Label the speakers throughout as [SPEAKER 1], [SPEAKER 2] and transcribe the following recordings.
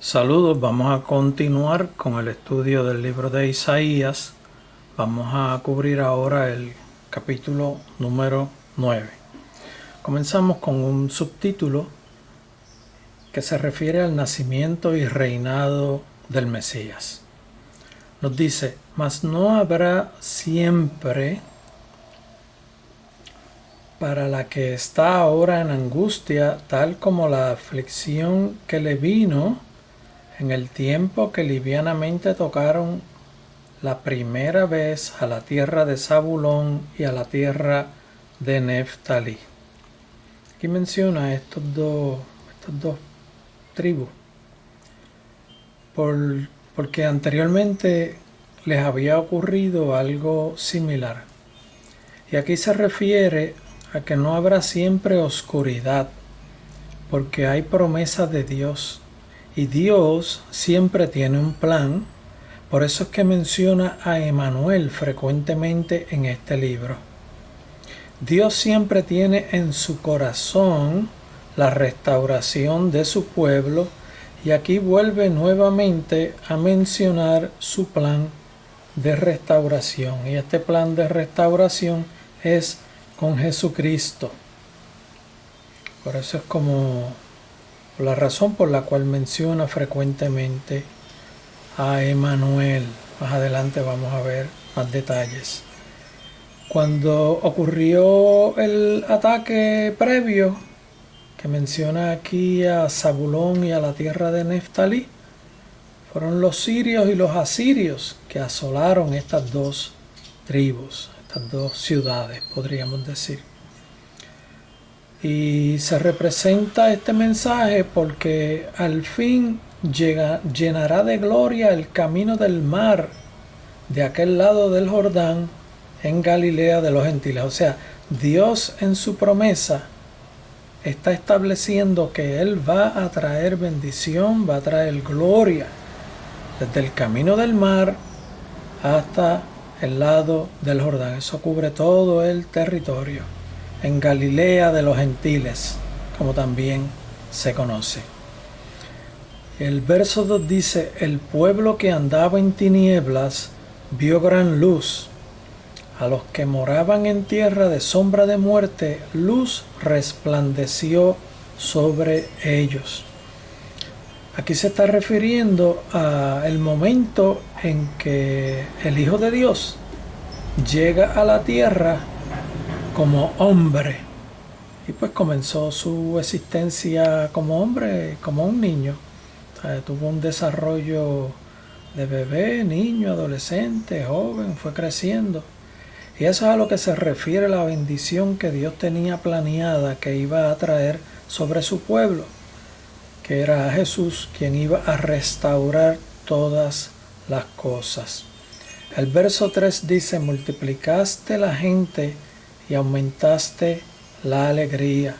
[SPEAKER 1] Saludos, vamos a continuar con el estudio del libro de Isaías. Vamos a cubrir ahora el capítulo número 9. Comenzamos con un subtítulo que se refiere al nacimiento y reinado del Mesías. Nos dice: mas no habrá siempre para la que está ahora en angustia, tal como la aflicción que le vino en el tiempo que livianamente tocaron la primera vez a la tierra de Zabulón y a la tierra de Neftalí. Aquí menciona estas dos tribus, porque anteriormente les había ocurrido algo similar. Y aquí se refiere a que no habrá siempre oscuridad, porque hay promesas de Dios. Y Dios siempre tiene un plan. Por eso es que menciona a Emanuel frecuentemente en este libro. Dios siempre tiene en su corazón la restauración de su pueblo, y aquí vuelve nuevamente a mencionar su plan de restauración. Y este plan de restauración es con Jesucristo. Por eso es como la razón por la cual menciona frecuentemente a Emanuel. Más adelante vamos a ver más detalles. Cuando ocurrió el ataque previo que menciona aquí a Zabulón y a la tierra de Neftalí, fueron los sirios y los asirios que asolaron estas dos tribus, estas dos ciudades, podríamos decir. Y se representa este mensaje porque al fin llenará de gloria el camino del mar de aquel lado del Jordán en Galilea de los gentiles. O sea, Dios en su promesa está estableciendo que Él va a traer bendición, va a traer gloria desde el camino del mar hasta el lado del Jordán. Eso cubre todo el territorio. En Galilea de los gentiles, como también se conoce. El verso 2 dice: el pueblo que andaba en tinieblas vio gran luz. A los que moraban en tierra de sombra de muerte, luz resplandeció sobre ellos. Aquí se está refiriendo al momento en que el Hijo de Dios llega a la tierra como hombre, y pues comenzó su existencia como hombre, como un niño. O sea, tuvo un desarrollo de bebé, niño, adolescente, joven, fue creciendo. Y eso es a lo que se refiere la bendición que Dios tenía planeada que iba a traer sobre su pueblo, que era Jesús quien iba a restaurar todas las cosas. El verso 3 dice: multiplicaste la gente y aumentaste la alegría.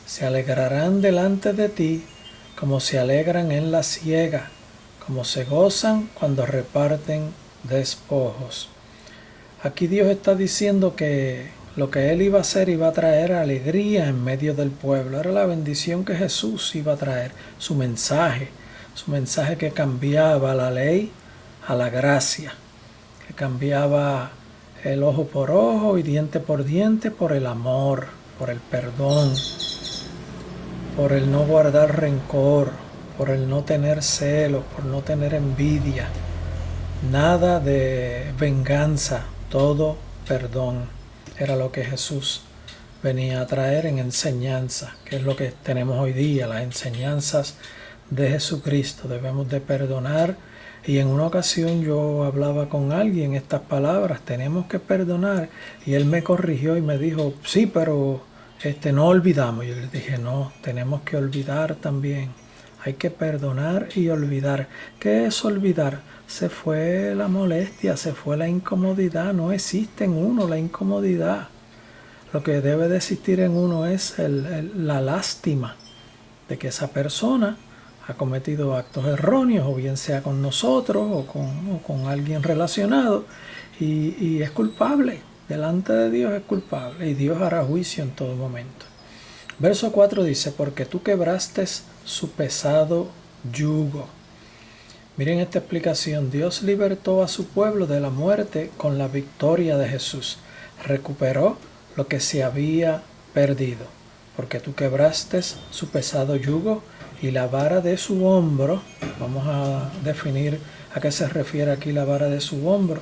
[SPEAKER 1] Se alegrarán delante de ti como se alegran en la siega, como se gozan cuando reparten despojos. Aquí Dios está diciendo que lo que Él iba a hacer iba a traer alegría en medio del pueblo. Era la bendición que Jesús iba a traer, su mensaje que cambiaba la ley a la gracia, que cambiaba el ojo por ojo y diente por diente por el amor, por el perdón, por el no guardar rencor, por el no tener celos, por no tener envidia. Nada de venganza, todo perdón. Era lo que Jesús venía a traer en enseñanza, que es lo que tenemos hoy día, las enseñanzas de Jesucristo. Debemos de perdonar. Y en una ocasión yo hablaba con alguien estas palabras: tenemos que perdonar. Y él me corrigió y me dijo: sí, pero no olvidamos. Yo le dije: no, tenemos que olvidar también. Hay que perdonar y olvidar. ¿Qué es olvidar? Se fue la molestia, se fue la incomodidad. No existe en uno la incomodidad. Lo que debe de existir en uno es la lástima de que esa persona ha cometido actos erróneos, o bien sea con nosotros o con alguien relacionado, y es culpable. Delante de Dios es culpable, y Dios hará juicio en todo momento. Verso 4 dice: porque tú quebraste su pesado yugo. Miren esta explicación. Dios libertó a su pueblo de la muerte con la victoria de Jesús. Recuperó lo que se había perdido, porque tú quebraste su pesado yugo y la vara de su hombro. Vamos a definir a qué se refiere aquí la vara de su hombro.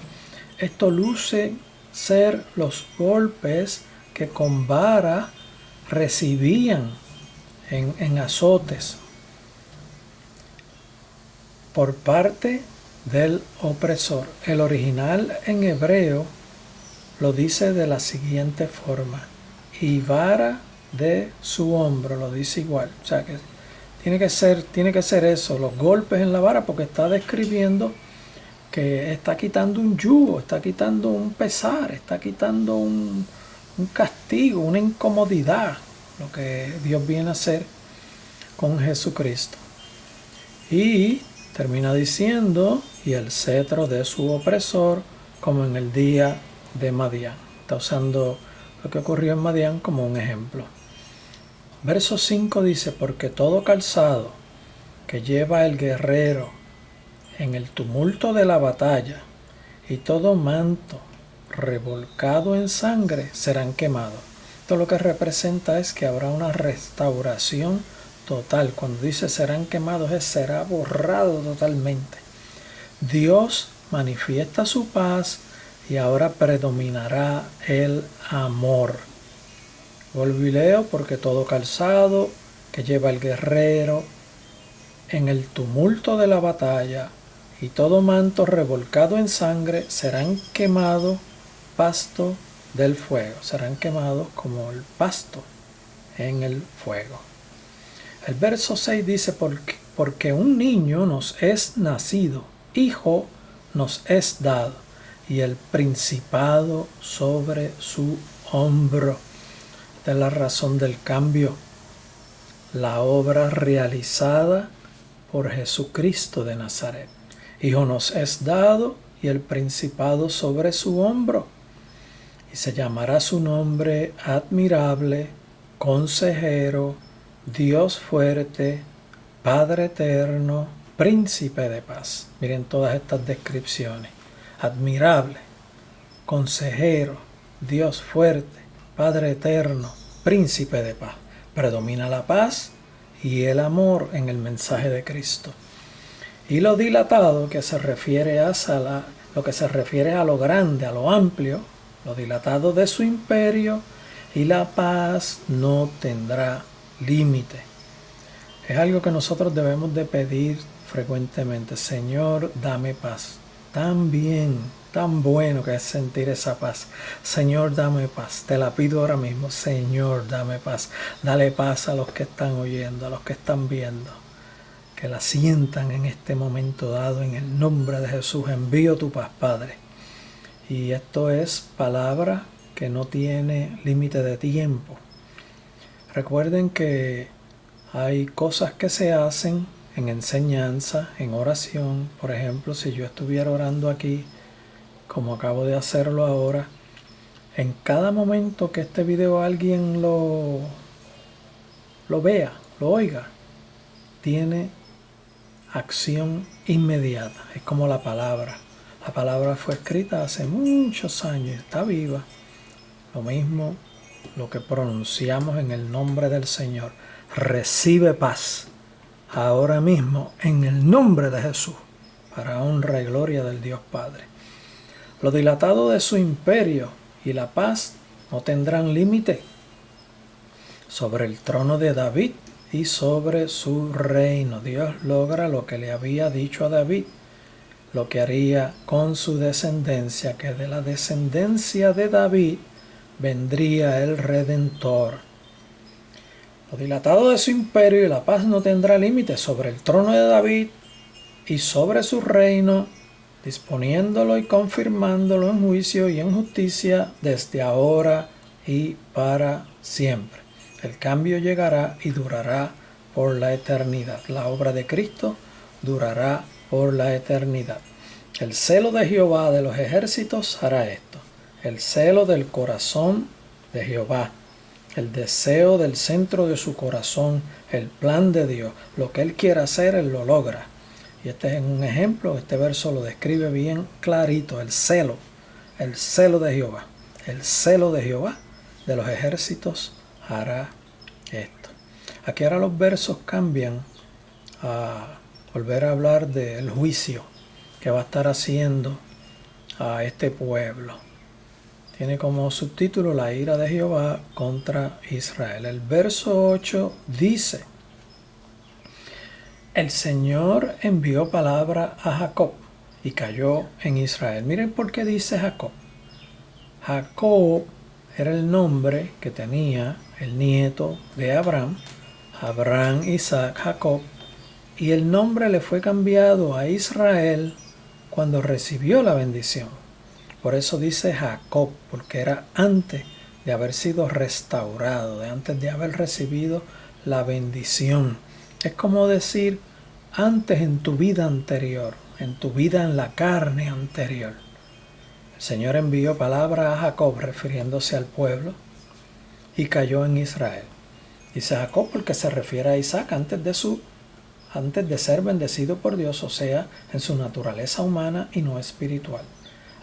[SPEAKER 1] Esto luce ser los golpes que con vara recibían en azotes por parte del opresor. El original en hebreo lo dice de la siguiente forma: y vara de su hombro, lo dice igual. O sea que tiene que ser eso, los golpes en la vara, porque está describiendo que está quitando un yugo, está quitando un pesar, está quitando un castigo, una incomodidad, lo que Dios viene a hacer con Jesucristo. Y termina diciendo, y el cetro de su opresor, como en el día de Madián. Está usando lo que ocurrió en Madián como un ejemplo. Verso 5 dice: porque todo calzado que lleva el guerrero en el tumulto de la batalla y todo manto revolcado en sangre serán quemados. Esto lo que representa es que habrá una restauración total. Cuando dice serán quemados, será borrado totalmente. Dios manifiesta su paz y ahora predominará el amor. Vuelvo y leo: porque todo calzado que lleva el guerrero en el tumulto de la batalla y todo manto revolcado en sangre serán quemados pasto del fuego. Serán quemados como el pasto en el fuego. El verso 6 dice: porque un niño nos es nacido, hijo nos es dado, y el principado sobre su hombro. Esta es la razón del cambio. La obra realizada por Jesucristo de Nazaret. Hijo nos es dado y el principado sobre su hombro. Y se llamará su nombre admirable, consejero, Dios fuerte, Padre eterno, príncipe de paz. Miren todas estas descripciones. Admirable, consejero, Dios fuerte, Padre eterno, príncipe de paz. Predomina la paz y el amor en el mensaje de Cristo. Y lo dilatado, que se refiere lo que se refiere a lo grande, a lo amplio, lo dilatado de su imperio, y la paz no tendrá límite. Es algo que nosotros debemos de pedir frecuentemente. Señor, dame paz. Tan bien, tan bueno que es sentir esa paz. Señor, dame paz. Te la pido ahora mismo. Señor, dame paz. Dale paz a los que están oyendo, a los que están viendo. Que la sientan en este momento dado. En el nombre de Jesús envío tu paz, Padre. Y esto es palabra que no tiene límite de tiempo. Recuerden que hay cosas que se hacen en enseñanza, en oración. Por ejemplo, si yo estuviera orando aquí, como acabo de hacerlo ahora, en cada momento que este video alguien lo vea, lo oiga, tiene acción inmediata. Es como la palabra. La palabra fue escrita hace muchos años, está viva. Lo mismo lo que pronunciamos en el nombre del Señor. Recibe paz ahora mismo en el nombre de Jesús, para honra y gloria del Dios Padre. Lo dilatado de su imperio y la paz no tendrán límite sobre el trono de David y sobre su reino. Dios logra lo que le había dicho a David, lo que haría con su descendencia, que de la descendencia de David vendría el Redentor. Lo dilatado de su imperio y la paz no tendrá límites sobre el trono de David y sobre su reino, disponiéndolo y confirmándolo en juicio y en justicia desde ahora y para siempre. El cambio llegará y durará por la eternidad. La obra de Cristo durará por la eternidad. El celo de Jehová de los ejércitos hará esto. El celo del corazón de Jehová, el deseo del centro de su corazón, el plan de Dios. Lo que Él quiere hacer, Él lo logra. Y este es un ejemplo, este verso lo describe bien clarito, el celo de Jehová. El celo de Jehová de los ejércitos hará esto. Aquí ahora los versos cambian a volver a hablar del juicio que va a estar haciendo a este pueblo. Tiene como subtítulo la ira de Jehová contra Israel. El verso 8 dice: el Señor envió palabra a Jacob y cayó en Israel. Miren por qué dice Jacob. Jacob era el nombre que tenía el nieto de Abraham, Isaac, Jacob, y el nombre le fue cambiado a Israel cuando recibió la bendición. Por eso dice Jacob, porque era antes de haber sido restaurado, antes de haber recibido la bendición. Es como decir antes en tu vida anterior, en tu vida en la carne anterior. El Señor envió palabra a Jacob refiriéndose al pueblo y cayó en Israel. Dice Jacob porque se refiere a Isaac antes de ser bendecido por Dios, o sea, en su naturaleza humana y no espiritual.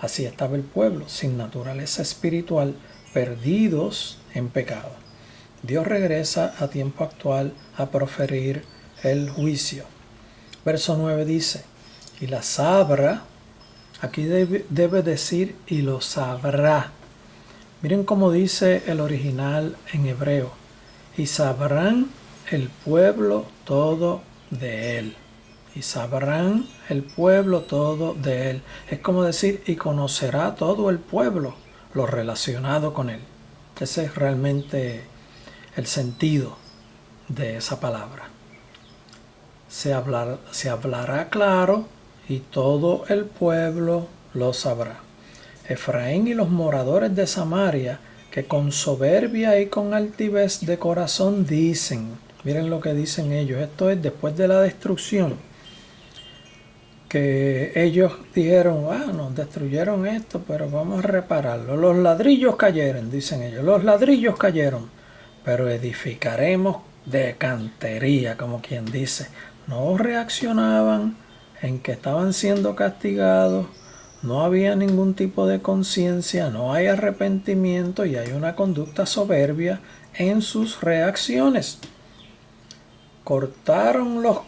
[SPEAKER 1] Así estaba el pueblo, sin naturaleza espiritual, perdidos en pecado. Dios regresa a tiempo actual a proferir el juicio. Verso 9 dice: y la sabrá, aquí debe decir y lo sabrá. Miren cómo dice el original en hebreo: y sabrán el pueblo todo de él. Y sabrán el pueblo todo de él. Es como decir, y conocerá todo el pueblo lo relacionado con él. Ese es realmente el sentido de esa palabra. Se hablará claro y todo el pueblo lo sabrá. Efraín y los moradores de Samaria, que con soberbia y con altivez de corazón dicen, miren lo que dicen ellos, esto es después de la destrucción, que ellos dijeron: nos destruyeron esto, pero vamos a repararlo. Los ladrillos cayeron, dicen ellos, los ladrillos cayeron, pero edificaremos de cantería, como quien dice. No reaccionaban en que estaban siendo castigados, no había ningún tipo de conciencia, no hay arrepentimiento y hay una conducta soberbia en sus reacciones. Cortaron los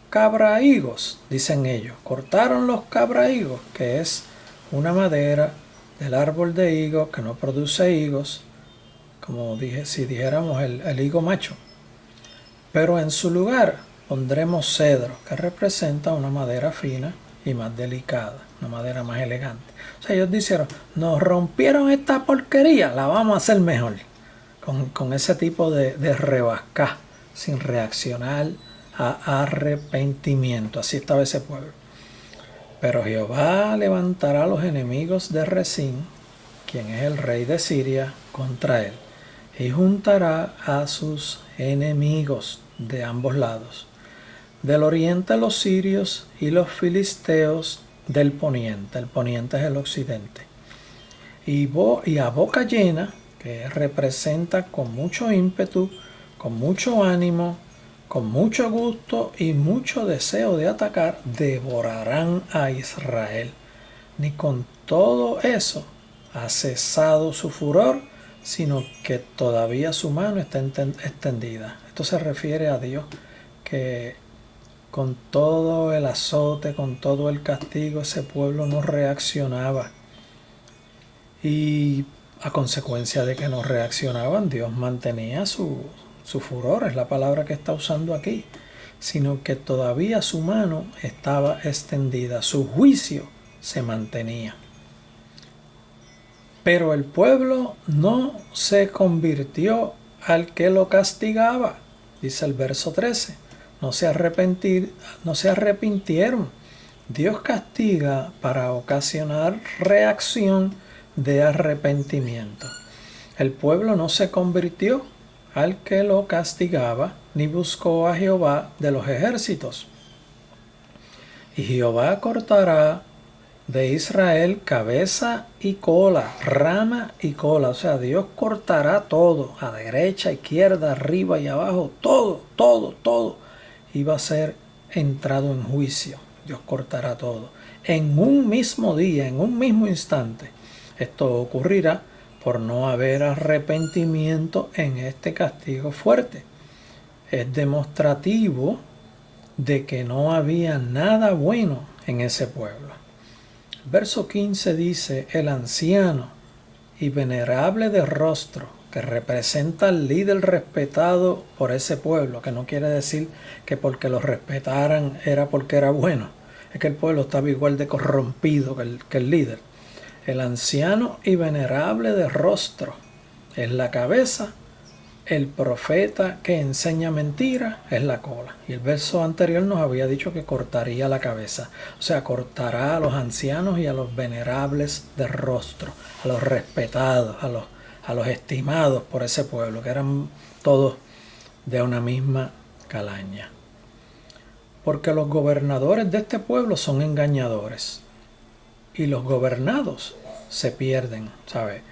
[SPEAKER 1] cabrahigos, dicen ellos. Cortaron los cabrahigos, que es una madera del árbol de higo que no produce higos, como dije, si dijéramos el higo macho. Pero en su lugar pondremos cedro, que representa una madera fina y más delicada, una madera más elegante. O sea, ellos dijeron: nos rompieron esta porquería, la vamos a hacer mejor. Con ese tipo de rebascá, sin reaccionar a arrepentimiento. Así estaba ese pueblo. Pero Jehová levantará a los enemigos de Rezín, quien es el rey de Siria, contra él, y juntará a sus enemigos de ambos lados. Del oriente los sirios y los filisteos del poniente. El poniente es el occidente. Y a boca llena, que representa con mucho ímpetu, con mucho ánimo, con mucho gusto y mucho deseo de atacar, devorarán a Israel. Ni con todo eso ha cesado su furor, sino que todavía su mano está extendida. Esto se refiere a Dios, que con todo el azote, con todo el castigo, ese pueblo no reaccionaba. Y a consecuencia de que no reaccionaban, Dios mantenía su furor, es la palabra que está usando aquí, sino que todavía su mano estaba extendida, su juicio se mantenía. Pero el pueblo no se convirtió al que lo castigaba, dice el verso 13. No se arrepintieron. Dios castiga para ocasionar reacción de arrepentimiento. El pueblo no se convirtió al que lo castigaba, ni buscó a Jehová de los ejércitos. Y Jehová cortará de Israel cabeza y cola, rama y cola. O sea, Dios cortará todo, a derecha, izquierda, arriba y abajo, todo, todo, todo. Y va a ser entrado en juicio. Dios cortará todo. En un mismo día, en un mismo instante. Esto ocurrirá por no haber arrepentimiento en este castigo fuerte. Es demostrativo de que no había nada bueno en ese pueblo. Verso 15 dice, el anciano y venerable de rostro, que representa al líder respetado por ese pueblo, que no quiere decir que porque lo respetaran era porque era bueno, es que el pueblo estaba igual de corrompido que el líder. El anciano y venerable de rostro es la cabeza, el profeta que enseña mentira es la cola. Y el verso anterior nos había dicho que cortaría la cabeza. O sea, cortará a los ancianos y a los venerables de rostro, a los respetados, a los estimados por ese pueblo, que eran todos de una misma calaña. Porque los gobernadores de este pueblo son engañadores. Y los gobernados se pierden, ¿sabe?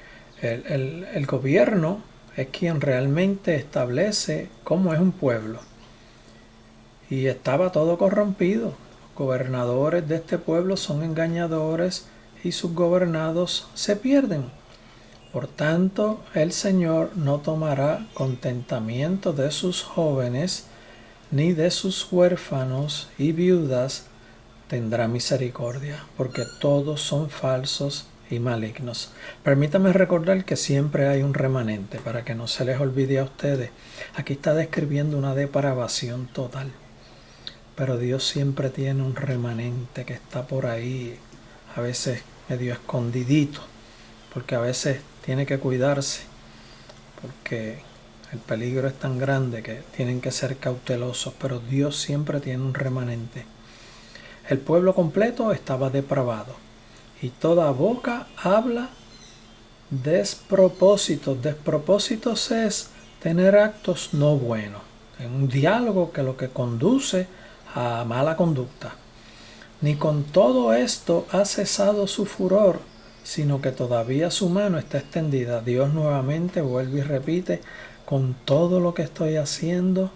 [SPEAKER 1] El gobierno es quien realmente establece cómo es un pueblo. Y estaba todo corrompido. Los gobernadores de este pueblo son engañadores y sus gobernados se pierden. Por tanto, el Señor no tomará contentamiento de sus jóvenes, ni de sus huérfanos y viudas tendrá misericordia, porque todos son falsos y malignos. Permítame recordar que siempre hay un remanente, para que no se les olvide a ustedes. Aquí está describiendo una depravación total, pero Dios siempre tiene un remanente que está por ahí, a veces medio escondidito, porque a veces tiene que cuidarse, porque el peligro es tan grande que tienen que ser cautelosos, pero Dios siempre tiene un remanente. El pueblo completo estaba depravado, y toda boca habla despropósitos. Despropósitos es tener actos no buenos, en un diálogo que lo que conduce a mala conducta. Ni con todo esto ha cesado su furor, sino que todavía su mano está extendida. Dios nuevamente vuelve y repite, con todo lo que estoy haciendo,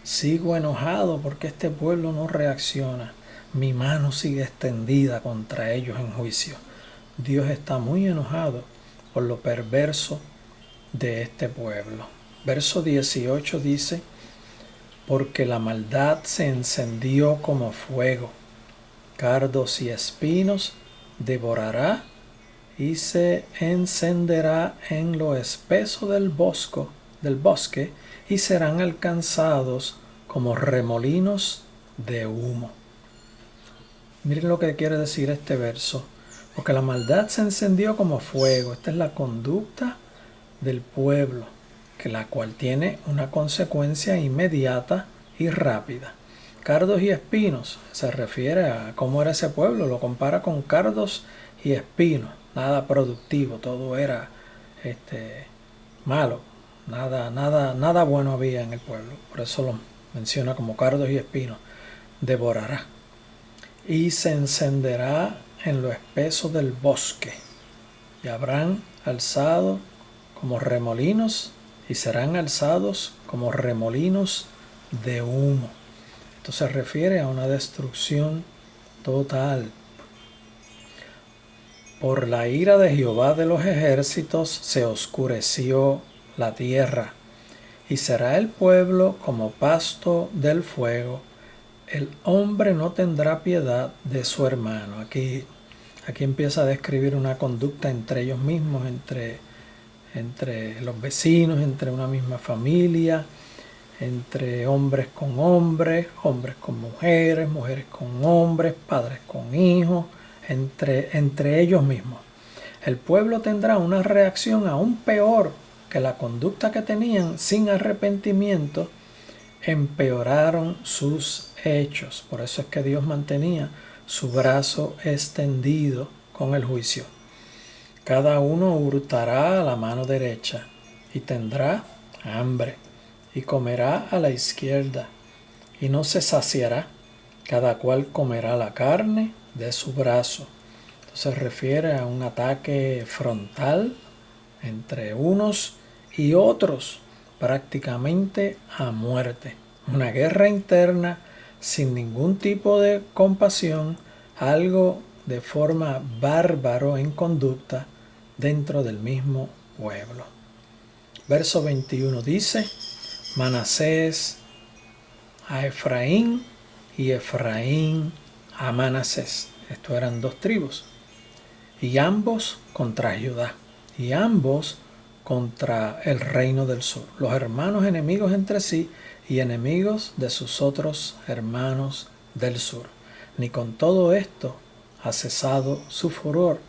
[SPEAKER 1] sigo enojado porque este pueblo no reacciona. Mi mano sigue extendida contra ellos en juicio. Dios está muy enojado por lo perverso de este pueblo. Verso 18 dice, porque la maldad se encendió como fuego, cardos y espinos devorará y se encenderá en lo espeso del bosque y serán alcanzados como remolinos de humo. Miren lo que quiere decir este verso. Porque la maldad se encendió como fuego. Esta es la conducta del pueblo, que la cual tiene una consecuencia inmediata y rápida. Cardos y espinos se refiere a cómo era ese pueblo. Lo compara con cardos y espinos. Nada productivo. Todo era malo. Nada bueno había en el pueblo. Por eso lo menciona como cardos y espinos. Devorará. Y se encenderá en lo espeso del bosque, y habrán alzado como remolinos, y serán alzados como remolinos de humo. Esto se refiere a una destrucción total. Por la ira de Jehová de los ejércitos se oscureció la tierra, y será el pueblo como pasto del fuego. El hombre no tendrá piedad de su hermano. Aquí empieza a describir una conducta entre ellos mismos, entre los vecinos, entre una misma familia, entre hombres con hombres, hombres con mujeres, mujeres con hombres, padres con hijos, entre ellos mismos. El pueblo tendrá una reacción aún peor que la conducta que tenían sin arrepentimiento. Empeoraron sus hechos. Por eso es que Dios mantenía su brazo extendido con el juicio. Cada uno hurtará a la mano derecha y tendrá hambre y comerá a la izquierda y no se saciará. Cada cual comerá la carne de su brazo. se refiere a un ataque frontal entre unos y otros, prácticamente a muerte. Una guerra interna sin ningún tipo de compasión, algo de forma bárbaro en conducta dentro del mismo pueblo. Verso 21 dice: Manasés a Efraín y Efraín a Manasés. Estos eran dos tribus. Y ambos contra Judá. Y ambos contra el reino del sur. Los hermanos enemigos entre sí y enemigos de sus otros hermanos del sur. Ni con todo esto ha cesado su furor,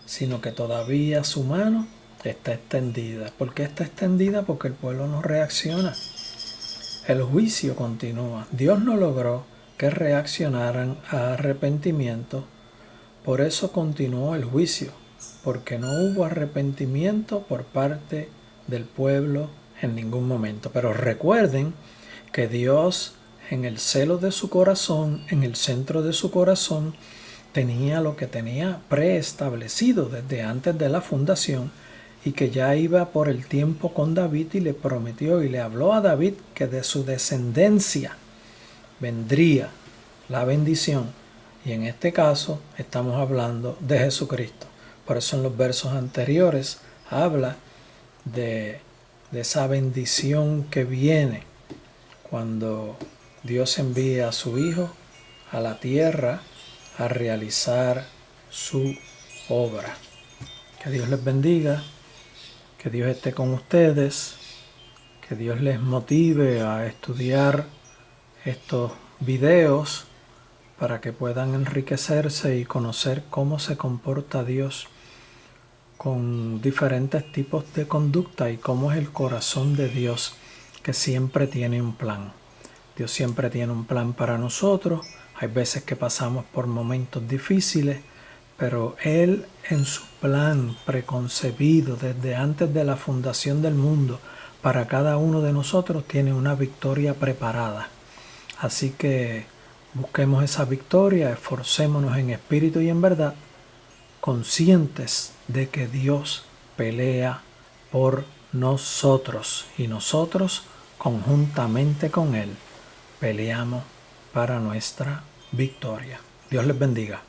[SPEAKER 1] sino que todavía su mano está extendida. ¿Por qué está extendida? Porque el pueblo no reacciona. El juicio continúa. Dios no logró que reaccionaran a arrepentimiento. Por eso continuó el juicio, porque no hubo arrepentimiento por parte del pueblo en ningún momento. Pero recuerden que Dios, en el celo de su corazón, en el centro de su corazón, tenía lo que tenía preestablecido desde antes de la fundación, y que ya iba por el tiempo con David, y le prometió y le habló a David que de su descendencia vendría la bendición. Y en este caso estamos hablando de Jesucristo. Por eso en los versos anteriores habla de esa bendición que viene cuando Dios envía a su Hijo a la tierra a realizar su obra. Que Dios les bendiga, que Dios esté con ustedes, que Dios les motive a estudiar estos videos para que puedan enriquecerse y conocer cómo se comporta Dios con diferentes tipos de conducta y cómo es el corazón de Dios, que siempre tiene un plan. Dios siempre tiene un plan para nosotros. Hay veces que pasamos por momentos difíciles, pero Él, en su plan preconcebido desde antes de la fundación del mundo, para cada uno de nosotros tiene una victoria preparada. Así que busquemos esa victoria, esforcémonos en espíritu y en verdad, conscientes de que Dios pelea por nosotros y nosotros, conjuntamente con Él, peleamos para nuestra victoria. Dios les bendiga.